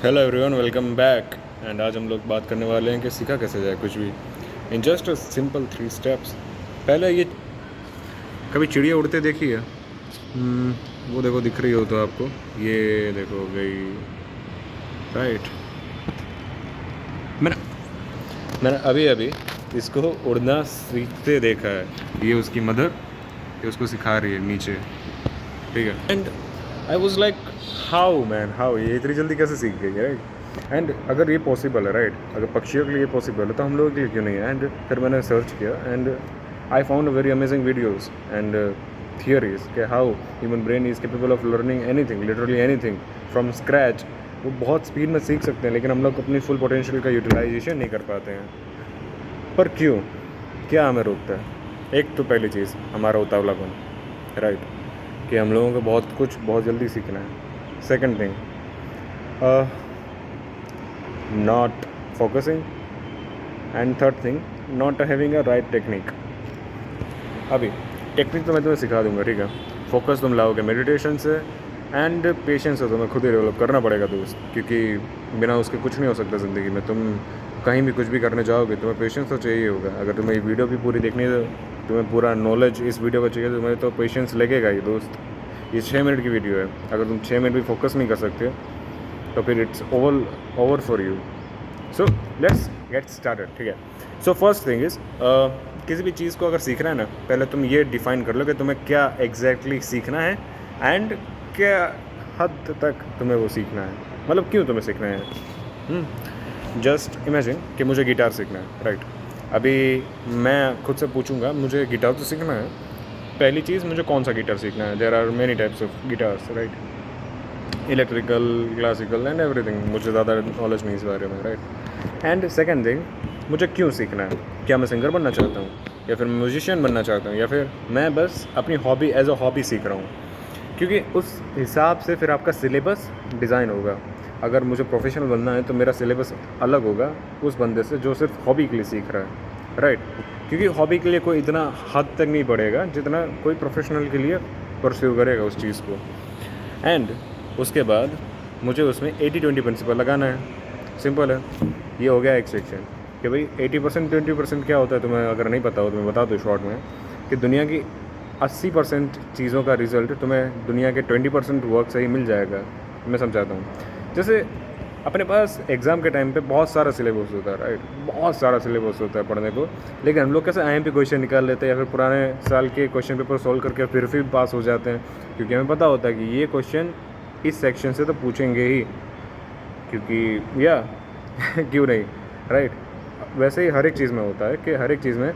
Hello everyone, welcome back. And आज हम लोग बात करने वाले हैं कि सीखा कैसे जाए कुछ भी इन जस्ट सिंपल 3 स्टेप्स। पहले ये कभी चिड़िया उड़ते देखी है? वो देखो, दिख रही हो तो आपको, ये देखो गई, राइट। मैंने मैंने अभी अभी इसको उड़ना सीखते देखा है। ये उसकी मदर, ये उसको सिखा रही है नीचे, ठीक है। And I was like, how man, how ये इतनी जल्दी कैसे सीख गई, राइट। एंड अगर ये पॉसिबल है, राइट, अगर पक्षियों के लिए पॉसिबल है तो हम लोगों के लिए क्यों नहीं है। एंड फिर मैंने सर्च किया and I found very amazing videos and theories के how human brain is capable of learning anything, literally anything from scratch. वो बहुत स्पीड में सीख सकते हैं, लेकिन हम लोग अपनी फुल पोटेंशियल का यूटिलाइजेशन नहीं कर पाते हैं। पर क्यों, क्या हमें रोकता है? एक तो पहली चीज़ हमारा उतावलापन, राइट, कि हम लोगों को बहुत कुछ बहुत जल्दी सीखना है। Second thing, not focusing. And third thing, not having a right technique. अभी टेक्निक तो मैं तुम्हें सिखा दूंगा, ठीक है। फोकस तुम लाओगे मेडिटेशन से, एंड पेशेंस तो तुम्हें खुद ही डेवलप करना पड़ेगा दोस्त, क्योंकि बिना उसके कुछ नहीं हो सकता ज़िंदगी में। तुम कहीं भी कुछ भी करने जाओगे, तुम्हें पेशेंस तो चाहिए होगा। अगर तुम्हें ये वीडियो भी पूरी देखनी है, तो तुम्हें पूरा नॉलेज इस वीडियो का चाहिए, तो तुम्हें तो पेशेंस लगेगा ही दोस्त। ये 6 मिनट की वीडियो है, अगर तुम 6 मिनट भी फोकस नहीं कर सकते तो फिर it's over for you. So let's get started, ठीक है। सो फर्स्ट थिंग इज़, किसी भी चीज़ को अगर सीखना है ना, पहले तुम ये डिफ़ाइन कर लो कि तुम्हें क्या एग्जैक्टली सीखना है एंड क्या हद तक तुम्हें वो सीखना है, मतलब क्यों तुम्हें सीखना है। जस्ट इमेजिन कि मुझे गिटार सीखना है, राइट। अभी मैं खुद से पूछूंगा मुझे गिटार तो सीखना है, पहली चीज़ मुझे कौन सा गिटार सीखना है। There are many types of guitars, right, electrical, classical and everything. मुझे ज़्यादा नॉलेज नहीं इस बारे में, राइट। एंड सेकेंड थिंग, मुझे क्यों सीखना है। क्या मैं सिंगर बनना चाहता हूँ, या फिर म्यूजिशियन बनना चाहता हूँ, या फिर मैं बस अपनी हॉबी एज अ हॉबी सीख रहा हूँ। क्योंकि उस हिसाब से फिर आपका सिलेबस डिज़ाइन होगा। अगर मुझे प्रोफेशनल बनना है तो मेरा सिलेबस अलग होगा उस बंदे से जो सिर्फ हॉबी के लिए सीख रहा है, राइट। क्योंकि हॉबी के लिए कोई इतना हद तक नहीं बढ़ेगा जितना कोई प्रोफेशनल के लिए परस्यू करेगा उस चीज़ को। एंड उसके बाद मुझे उसमें 80-20 प्रिंसिपल लगाना है। सिंपल है, ये हो गया एक सेक्शन कि भाई 80% 20% क्या होता है। तुम्हें अगर नहीं पता हो तो मैं बता दूँ शॉर्ट में, कि दुनिया की 80% चीज़ों का रिज़ल्ट तुम्हें दुनिया के 20% वर्क से ही मिल जाएगा। मैं समझाता हूँ। जैसे अपने पास एग्ज़ाम के टाइम पे बहुत सारा सिलेबस होता है, राइट, बहुत सारा सिलेबस होता है पढ़ने को, लेकिन हम लोग कैसे IMP क्वेश्चन निकाल लेते हैं या फिर पुराने साल के क्वेश्चन पेपर सॉल्व करके फिर भी पास हो जाते हैं, क्योंकि हमें पता होता है कि ये क्वेश्चन इस सेक्शन से तो पूछेंगे ही, क्योंकि या क्यों नहीं, राइट। वैसे ही हर एक चीज़ में होता है कि हर एक चीज़ में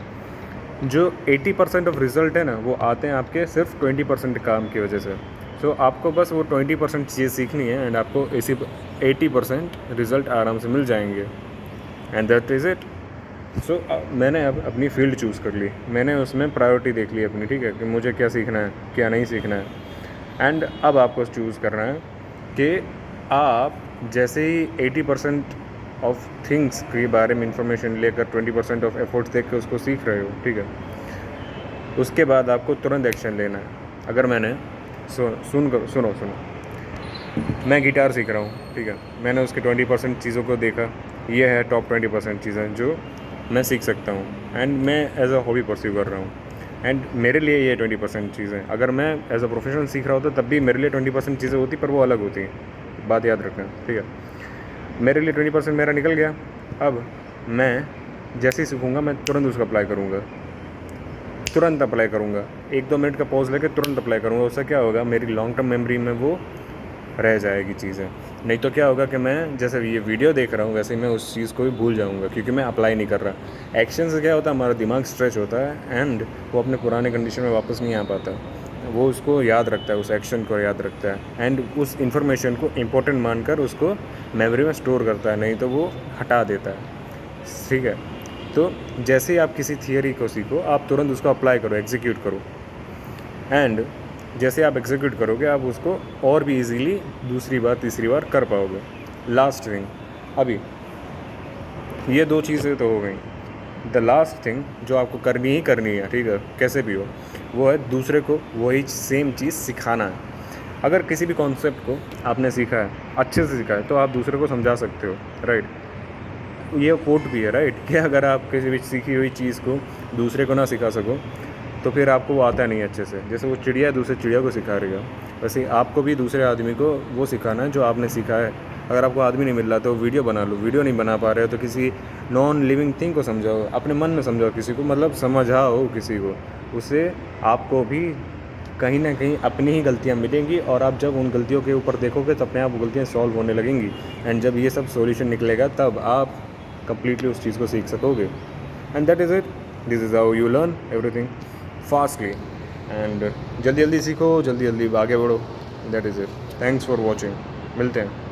जो 80% ऑफ रिज़ल्ट है ना, वो आते हैं आपके सिर्फ 20% काम की वजह से। सो आपको बस वो 20% चीज़ सीखनी है एंड आपको इसी 80% रिज़ल्ट आराम से मिल जाएंगे, एंड दैट इज़ इट। सो मैंने अब अपनी फील्ड चूज़ कर ली, मैंने उसमें प्रायोरिटी देख ली अपनी, ठीक है, कि मुझे क्या सीखना है क्या नहीं सीखना है। एंड अब आपको चूज़ करना है कि आप जैसे ही 80% ऑफ थिंग्स के बारे में इंफॉर्मेशन लेकर 20% ऑफ एफर्ट्स देख के उसको सीख रहे हो, ठीक है, उसके बाद आपको तुरंत एक्शन लेना है। अगर मैंने सुनो, मैं गिटार सीख रहा हूँ, ठीक है, मैंने उसके 20% चीज़ों को देखा, ये है टॉप 20% चीज़ें जो मैं सीख सकता हूँ, एंड मैं एज अ हॉबी परस्यू कर रहा हूँ। एंड मेरे लिए ये 20% चीज़ें, अगर मैं एज अ प्रोफेशनल सीख रहा होता तब भी मेरे लिए 20% चीज़ें होती, पर वो अलग होती, बात याद रखना, ठीक है। मेरे लिए 20% मेरा निकल गया। अब मैं जैसे ही सीखूँगा मैं तुरंत उसको अप्लाई करूँगा, तुरंत अप्लाई करूँगा, 1-2 मिनट का पॉज लेकर तुरंत अप्लाई करूँगा। उससे क्या होगा, मेरी लॉन्ग टर्म मेमोरी में वो रह जाएगी चीज़ें। नहीं तो क्या होगा कि मैं जैसे ये वीडियो देख रहा हूँ वैसे ही मैं उस चीज़ को भी भूल जाऊँगा, क्योंकि मैं अप्लाई नहीं कर रहा। एक्शन से क्या होता है, हमारा दिमाग स्ट्रेच होता है एंड वो अपने पुराने कंडीशन में वापस नहीं आ पाता। वो उसको याद रखता है, उस एक्शन को याद रखता है एंड उस इन्फॉर्मेशन को इम्पोर्टेंट मानकर उसको मेमोरी में स्टोर करता है, नहीं तो वो हटा देता है, ठीक है। तो जैसे ही आप किसी थियरी को सीखो, आप तुरंत उसको अप्लाई करो, एग्जीक्यूट करो, एंड जैसे आप एग्जीक्यूट करोगे आप उसको और भी इजीली दूसरी बार तीसरी बार कर पाओगे। लास्ट थिंग, अभी ये 2 चीज़ें तो हो गई। द लास्ट थिंग जो आपको करनी ही है, ठीक है, कैसे भी हो, वो है दूसरे को वही सेम चीज़ सिखाना है। अगर किसी भी कॉन्सेप्ट को आपने सीखा है, अच्छे से सीखा है, तो आप दूसरे को समझा सकते हो, राइट। ये कोट भी है, राइट, कि अगर आप किसी भी सीखी हुई चीज़ को दूसरे को ना सिखा सको तो फिर आपको वो आता नहीं अच्छे से। जैसे वो चिड़िया दूसरे चिड़िया को सिखा रही है, वैसे ही आपको भी दूसरे आदमी को वो सिखाना है जो आपने सीखा है। अगर आपको आदमी नहीं मिल रहा तो वीडियो बना लो, वीडियो नहीं बना पा रहे हो तो किसी नॉन लिविंग थिंग को समझाओ, अपने मन में समझाओ किसी को, मतलब समझाओ किसी को। उससे आपको भी कहीं ना कहीं अपनी ही गलतियाँ मिलेंगी, और आप जब उन गलतियों के ऊपर देखोगे तो अपने आप वो गलतियाँ सॉल्व होने लगेंगी। एंड जब ये सब सॉल्यूशन निकलेगा तब आप कंप्लीटली उस चीज़ को सीख सकोगे। And that is it, this is how you learn everything fastly. And जल्दी जल्दी सीखो, जल्दी जल्दी आगे बढ़ो। That is it. Thanks for watching. मिलते हैं।